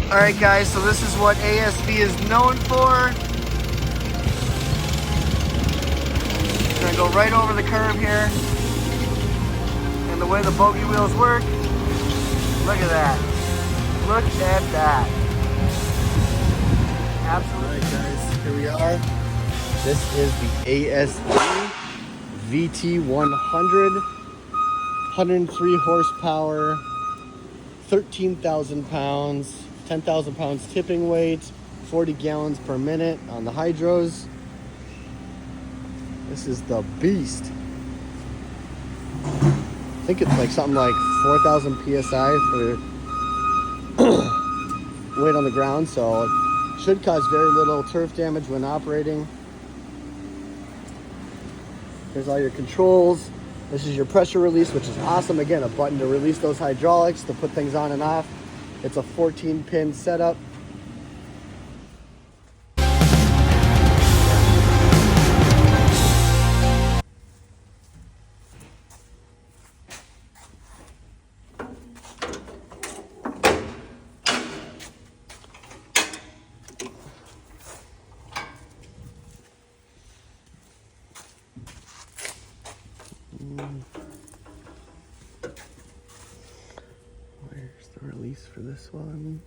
Alright guys, so this is what ASV is known for. I'm gonna go right over the curb here. And the way the bogey wheels work, look at that. Look at that. Absolutely. Alright guys, here we are. This is the ASV VT-100. 103 horsepower, 13,000 pounds, 10,000 pounds tipping weight, 40 gallons per minute on the hydros. This is the beast. I think it's like something like 4,000 PSI for weight on the ground, so it should cause very little turf damage when operating. Here's all your controls. This is your pressure release, which is awesome. Again, a button to release those hydraulics, to put things on and off. It's a 14-pin setup. Where's the release for this one?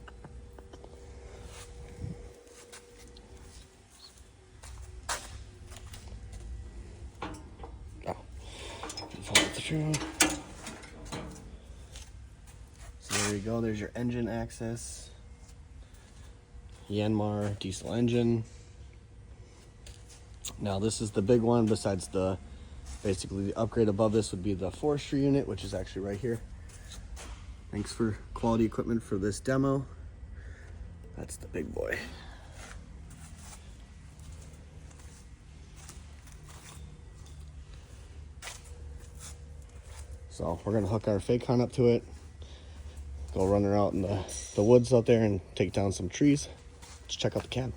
Oh, follow it through. So there you go. There's your engine access. Yanmar diesel engine. Now this is the big one. Besides the basically the upgrade above this would be the forestry unit, which is actually right here. Thanks for quality equipment for this demo. That's the big boy. So we're gonna hook our fake hunt up to it, go run her out in the woods out there and take down some trees. Let's check out the cab.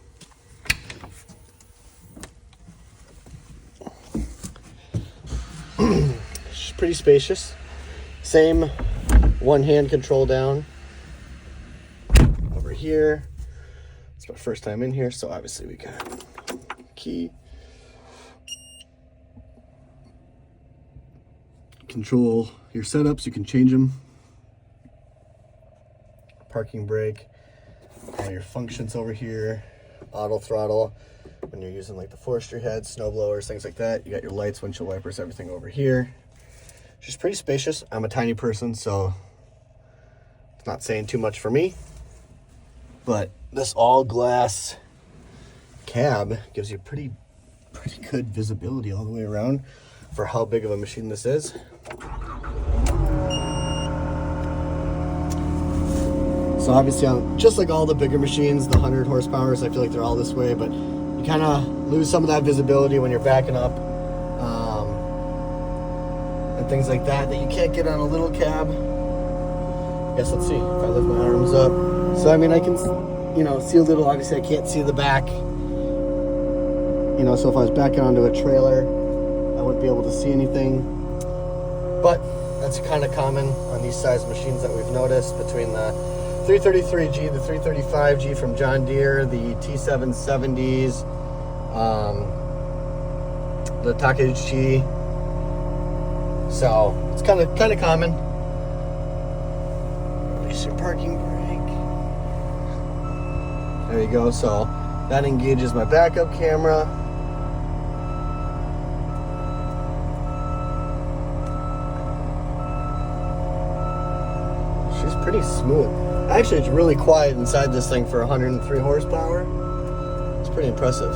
It's pretty spacious. Same one-hand control down over here. It's my first time in here, so obviously we got key. Control your setups, you can change them. Parking brake, all your functions over here. Auto throttle when you're using like the forestry heads, snow blowers, things like that. You got your lights, windshield wipers, everything over here. She's pretty spacious. I'm a tiny person, so it's not saying too much for me. But this all glass cab gives you pretty good visibility all the way around for how big of a machine this is. So obviously, just like all the bigger machines, the 100 horsepowers, I feel like they're all this way, but you kind of lose some of that visibility when you're backing up and things like that you can't get on a little cab. I guess let's see if I lift my arms up. So I mean, I can, see a little. Obviously, I can't see the back. So if I was backing onto a trailer, I wouldn't be able to see anything. But that's kind of common on these size machines that we've noticed between the 333G, the 335G from John Deere, the T770s, the Takeuchi. So it's kind of common. Release your parking brake. There you go. So that engages my backup camera. She's pretty smooth. Actually, it's really quiet inside this thing for 103 horsepower. It's pretty impressive.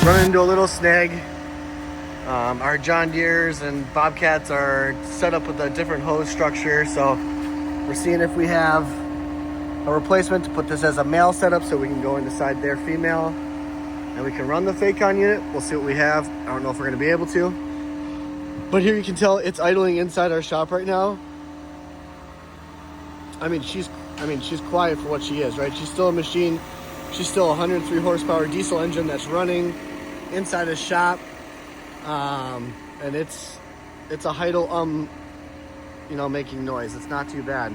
Running into a little snag. Our John Deeres and Bobcats are set up with a different hose structure, so we're seeing if we have a replacement to put this as a male setup so we can go inside their female and we can run the Facon unit. We'll see what we have. I don't know if we're going to be able to. But here you can tell it's idling inside our shop right now. I mean, she's quiet for what she is, right? She's still a machine. She's still a 103 horsepower diesel engine that's running inside a shop. And it's a idle, making noise. It's not too bad.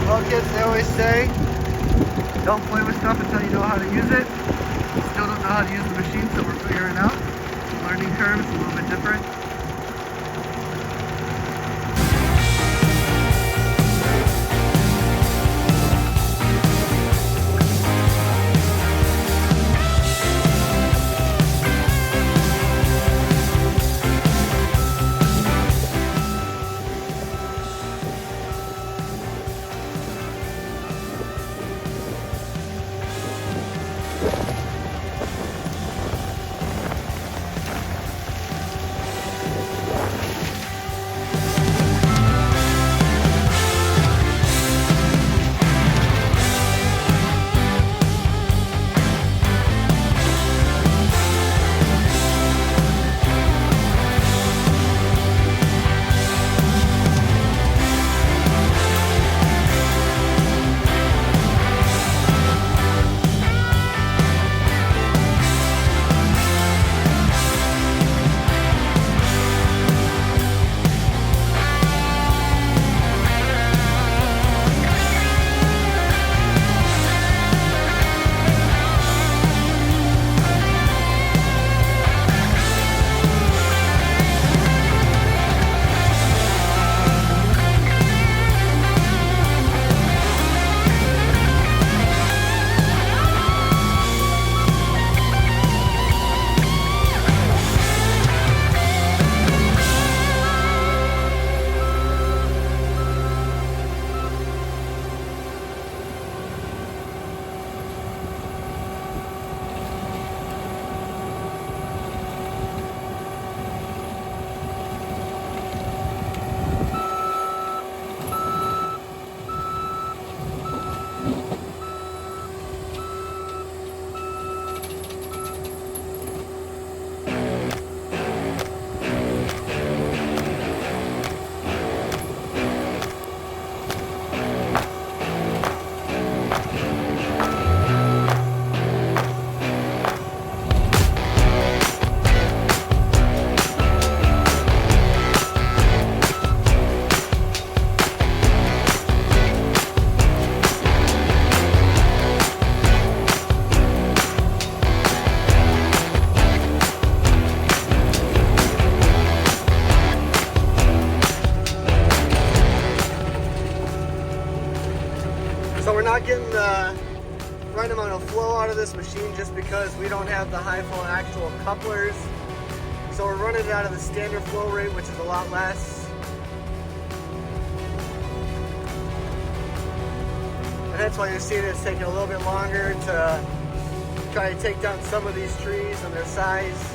Well, kids, they always say, don't play with stuff until you know how to use it. Still don't know how to use the machine, so we're figuring it out. Learning curve is a little bit different. So we're not getting the right amount of flow out of this machine just because we don't have the high flow actual couplers. So we're running it out of the standard flow rate, which is a lot less. And that's why you're seeing it's taking a little bit longer to try to take down some of these trees and their size.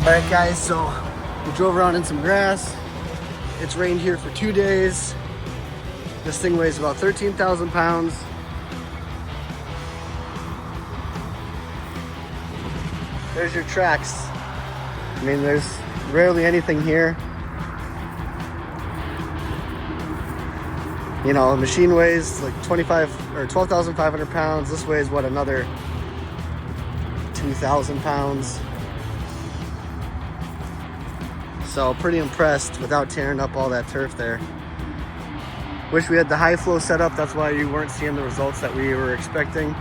Alright guys, so we drove around in some grass. It's rained here for 2 days. This thing weighs about 13,000 pounds. There's your tracks. I mean, there's rarely anything here. You know, the machine weighs like 12,500 pounds. This weighs what, another 2,000 pounds. So pretty impressed without tearing up all that turf there. Wish we had the high flow set up. That's why you weren't seeing the results that we were expecting.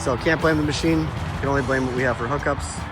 So can't blame the machine. Can only blame what we have for hookups.